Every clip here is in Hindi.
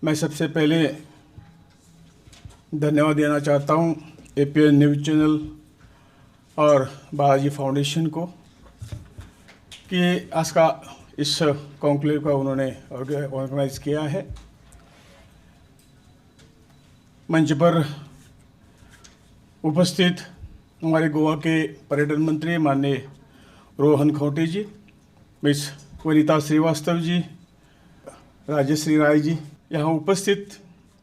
मैं सबसे पहले धन्यवाद देना चाहता हूं एपीएन न्यूज़ चैनल और बालाजी फाउंडेशन को कि आज का इस कॉन्क्लेव का उन्होंने ऑर्गेनाइज किया है। मंच पर उपस्थित हमारे गोवा के पर्यटन मंत्री माननीय रोहन खौटे जी, मिस वनिता श्रीवास्तव जी, राजश्री राय जी, यहाँ उपस्थित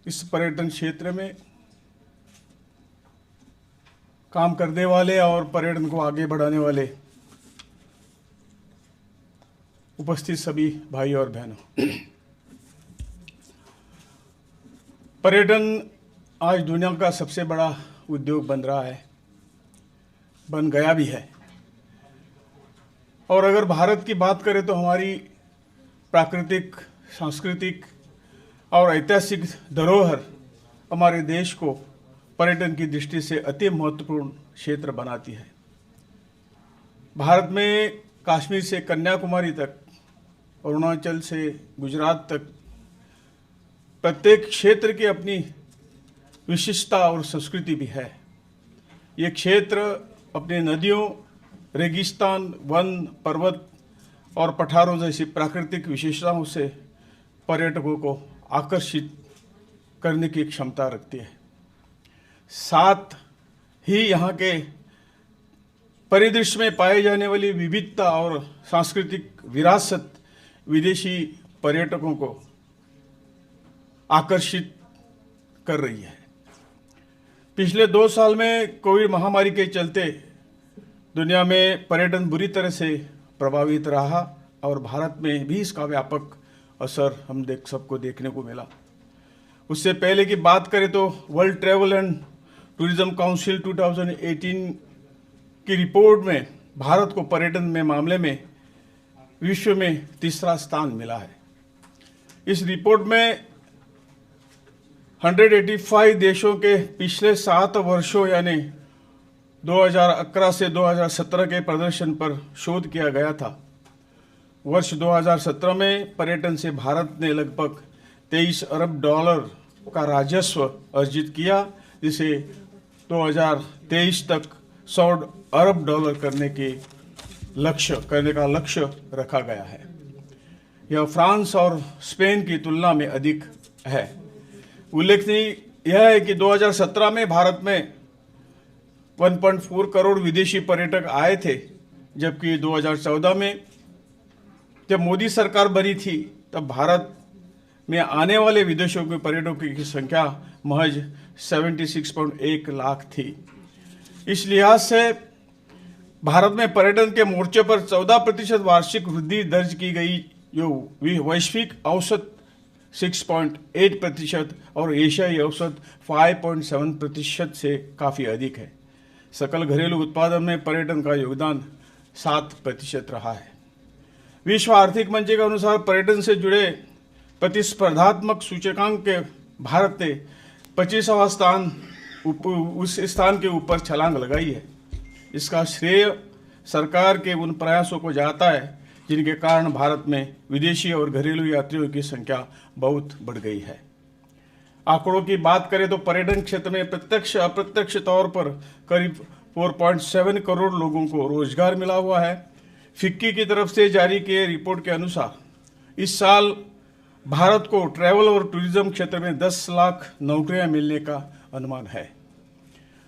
इस पर्यटन क्षेत्र में काम करने वाले और पर्यटन को आगे बढ़ाने वाले उपस्थित सभी भाई और बहनों, पर्यटन आज दुनिया का सबसे बड़ा उद्योग बन रहा है, बन गया भी है। और अगर भारत की बात करें तो हमारी प्राकृतिक, सांस्कृतिक और ऐतिहासिक धरोहर हमारे देश को पर्यटन की दृष्टि से अति महत्वपूर्ण क्षेत्र बनाती है। भारत में कश्मीर से कन्याकुमारी तक, अरुणाचल से गुजरात तक प्रत्येक क्षेत्र की अपनी विशिष्टता और संस्कृति भी है। ये क्षेत्र अपने नदियों, रेगिस्तान, वन, पर्वत और पठारों जैसी प्राकृतिक विशेषताओं से पर्यटकों को आकर्षित करने की क्षमता रखती है। साथ ही यहाँ के परिदृश्य में पाए जाने वाली विविधता और सांस्कृतिक विरासत विदेशी पर्यटकों को आकर्षित कर रही है। पिछले 2 साल में कोविड महामारी के चलते दुनिया में पर्यटन बुरी तरह से प्रभावित रहा और भारत में भी इसका व्यापक असर हम सबको देखने को मिला। उससे पहले की बात करें तो world travel and tourism council 2018 की रिपोर्ट में भारत को पर्यटन में मामले में विश्व में 3रा स्थान मिला है। इस रिपोर्ट में 185 देशों के पिछले 7 वर्षों यानी 2011 से 2017 के प्रदर्शन पर शोध किया गया था। वर्ष 2017 में पर्यटन से भारत ने लगभग $23 अरब का राजस्व अर्जित किया, जिसे 2023 तक $100 अरब करने का लक्ष्य रखा गया है। यह फ्रांस और स्पेन की तुलना में अधिक है। उल्लेखनीय यह है कि 2017 में भारत में 1.4 करोड़ विदेशी पर्यटक आए थे, जबकि 2014 में जब मोदी सरकार बनी थी तब भारत में आने वाले विदेशों के पर्यटकों की संख्या महज 76.1 लाख थी। इस लिहाज से भारत में पर्यटन के मोर्चे पर 14% वार्षिक वृद्धि दर्ज की गई, जो वैश्विक औसत 6.8% और एशियाई औसत 5.7% से काफ़ी अधिक है। सकल घरेलू उत्पादन में पर्यटन का योगदान 7% रहा है। विश्व आर्थिक मंच के अनुसार पर्यटन से जुड़े प्रतिस्पर्धात्मक सूचकांक के भारत ने 25वां स्थान उस स्थान के ऊपर छलांग लगाई है। इसका श्रेय सरकार के उन प्रयासों को जाता है जिनके कारण भारत में विदेशी और घरेलू यात्रियों की संख्या बहुत बढ़ गई है। आंकड़ों की बात करें तो पर्यटन क्षेत्र में प्रत्यक्ष अप्रत्यक्ष तौर पर करीब 4.7 करोड़ लोगों को रोजगार मिला हुआ है। फिक्की की तरफ से जारी किए रिपोर्ट के अनुसार इस साल भारत को ट्रैवल और टूरिज्म क्षेत्र में 10 लाख नौकरियां मिलने का अनुमान है।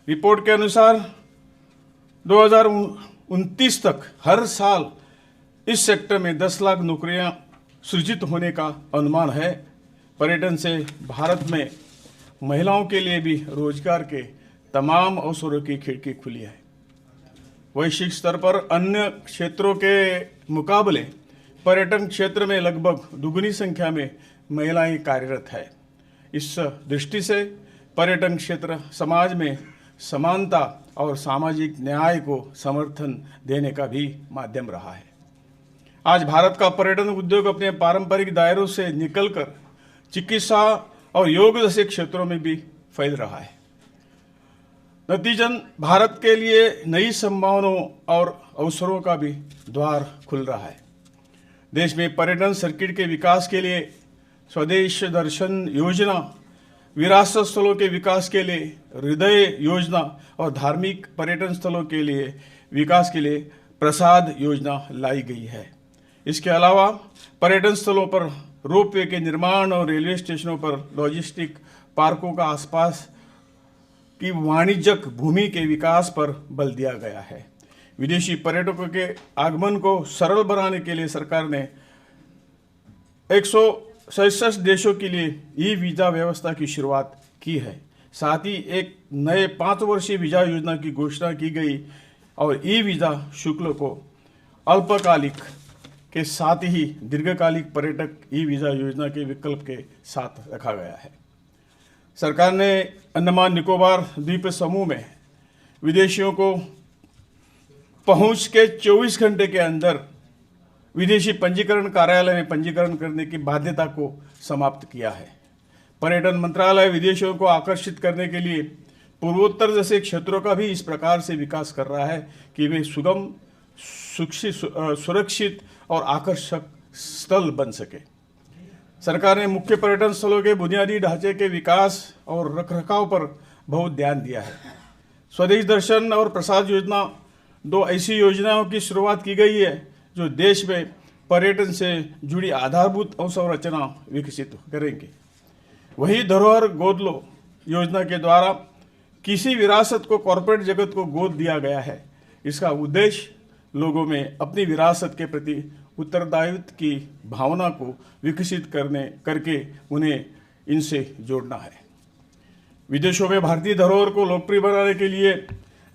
रिपोर्ट के अनुसार 2029 तक हर साल इस सेक्टर में 10 लाख नौकरियां सृजित होने का अनुमान है। पर्यटन से भारत में महिलाओं के लिए भी रोजगार के तमाम अवसरों की खिड़की खुली है। वैश्विक स्तर पर अन्य क्षेत्रों के मुकाबले पर्यटन क्षेत्र में लगभग दुगनी संख्या में महिलाएं कार्यरत है। इस दृष्टि से पर्यटन क्षेत्र समाज में समानता और सामाजिक न्याय को समर्थन देने का भी माध्यम रहा है। आज भारत का पर्यटन उद्योग अपने पारंपरिक दायरों से निकलकर चिकित्सा और योग जैसे क्षेत्रों में भी फैल रहा है। नतीजन भारत के लिए नई संभावनाओं और अवसरों का भी द्वार खुल रहा है। देश में पर्यटन सर्किट के विकास के लिए स्वदेश दर्शन योजना, विरासत स्थलों के विकास के लिए हृदय योजना और धार्मिक पर्यटन स्थलों के लिए विकास के लिए प्रसाद योजना लाई गई है। इसके अलावा पर्यटन स्थलों पर रोपवे के निर्माण और रेलवे स्टेशनों पर लॉजिस्टिक पार्कों का आसपास की वाणिज्यिक भूमि के विकास पर बल दिया गया है। विदेशी पर्यटकों के आगमन को सरल बनाने के लिए सरकार ने 167 देशों के लिए ई वीज़ा व्यवस्था की शुरुआत की है। साथ ही एक नए 5 वर्षीय वीज़ा योजना की घोषणा की गई और ई वीज़ा शुल्क को अल्पकालिक के साथ ही दीर्घकालिक पर्यटक ई वीज़ा योजना के विकल्प के साथ रखा गया है। सरकार ने अंडमान निकोबार द्वीप समूह में विदेशियों को पहुंच के 24 घंटे के अंदर विदेशी पंजीकरण कार्यालय में पंजीकरण करने की बाध्यता को समाप्त किया है। पर्यटन मंत्रालय विदेशियों को आकर्षित करने के लिए पूर्वोत्तर जैसे क्षेत्रों का भी इस प्रकार से विकास कर रहा है कि वे सुगम, सुरक्षित और आकर्षक स्थल बन सके। सरकार ने मुख्य पर्यटन स्थलों के बुनियादी ढांचे के विकास और रखरखाव पर बहुत ध्यान दिया है। स्वदेश दर्शन और प्रसाद योजना 2 ऐसी योजनाओं की शुरुआत की गई है जो देश में पर्यटन से जुड़ी आधारभूत अवसंरचना विकसित करेंगे। वही धरोहर गोद लो योजना के द्वारा किसी विरासत को कॉरपोरेट जगत को गोद दिया गया है। इसका उद्देश्य लोगों में अपनी विरासत के प्रति उत्तरदायित्व की भावना को विकसित करके उन्हें इनसे जोड़ना है। विदेशों में भारतीय धरोहर को लोकप्रिय बनाने के लिए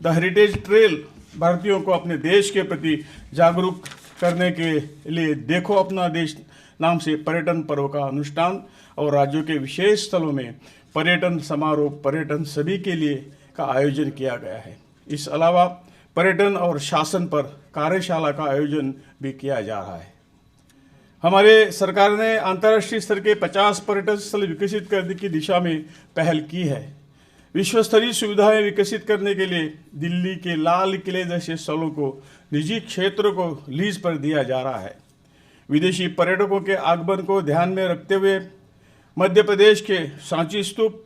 द हेरिटेज ट्रेल भारतीयों को अपने देश के प्रति जागरूक करने के लिए देखो अपना देश नाम से पर्यटन पर्व का अनुष्ठान और राज्यों के विशेष स्थलों में पर्यटन समारोह पर्यटन सभी के लिए का आयोजन किया गया है। इस अलावा पर्यटन और शासन पर कार्यशाला का आयोजन भी किया जा रहा है। हमारे सरकार ने अंतर्राष्ट्रीय स्तर के 50 पर्यटन स्थल विकसित करने की दिशा में पहल की है। विश्व स्तरीय सुविधाएं विकसित करने के लिए दिल्ली के लाल किले जैसे स्थलों को निजी क्षेत्र को लीज पर दिया जा रहा है। विदेशी पर्यटकों के आगमन को ध्यान में रखते हुए मध्य प्रदेश के सांची स्तूप,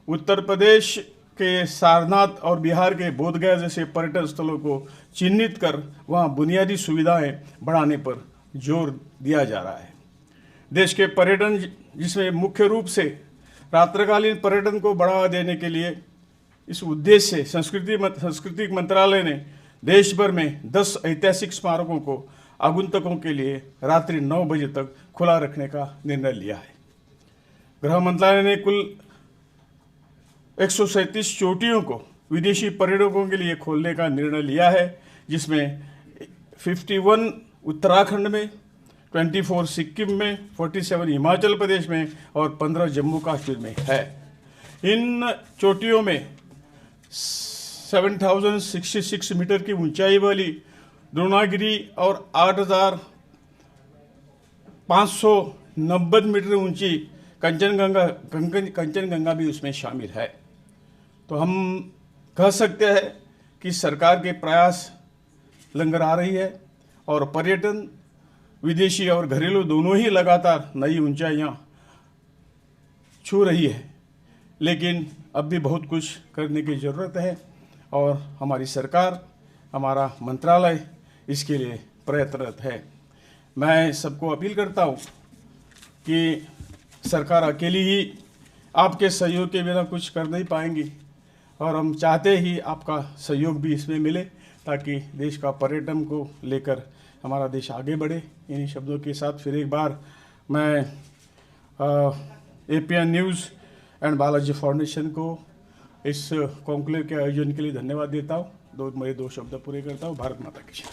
उत्तर प्रदेश के सारनाथ और बिहार के बोधगया जैसे पर्यटन स्थलों को चिन्हित कर वहां बुनियादी सुविधाएं बढ़ाने पर जोर दिया जा रहा है। देश के पर्यटन जिसमें मुख्य रूप से रात्रिकालीन पर्यटन को बढ़ावा देने के लिए इस उद्देश्य से सांस्कृतिक मंत्रालय ने देश भर में 10 ऐतिहासिक स्मारकों को आगंतुकों के लिए रात्रि 9 बजे तक खुला रखने का निर्णय लिया है। गृह मंत्रालय ने कुल 137 चोटियों को विदेशी पर्यटकों के लिए खोलने का निर्णय लिया है, जिसमें 51 उत्तराखंड में, 24 सिक्किम में, 47 हिमाचल प्रदेश में और 15 जम्मू कश्मीर में है। इन चोटियों में 7066 मीटर की ऊंचाई वाली द्रोणागिरी और 8590 मीटर ऊंची कंचनगंगा भी उसमें शामिल है। तो हम कह सकते हैं कि सरकार के प्रयास लंगड़ा रही है और पर्यटन विदेशी और घरेलू दोनों ही लगातार नई ऊंचाइयां छू रही है, लेकिन अब भी बहुत कुछ करने की ज़रूरत है और हमारी सरकार, हमारा मंत्रालय इसके लिए प्रयत्नरत है। मैं सबको अपील करता हूँ कि सरकार अकेली ही आपके सहयोग के बिना कुछ कर नहीं पाएंगी और हम चाहते ही आपका सहयोग भी इसमें मिले ताकि देश का पर्यटन को लेकर हमारा देश आगे बढ़े। इन्हीं शब्दों के साथ फिर एक बार मैं APN news and Balaji foundation को इस कॉन्क्लेव के आयोजन के लिए धन्यवाद देता हूँ। मेरे 2 शब्द पूरे करता हूँ। भारत माता की जय।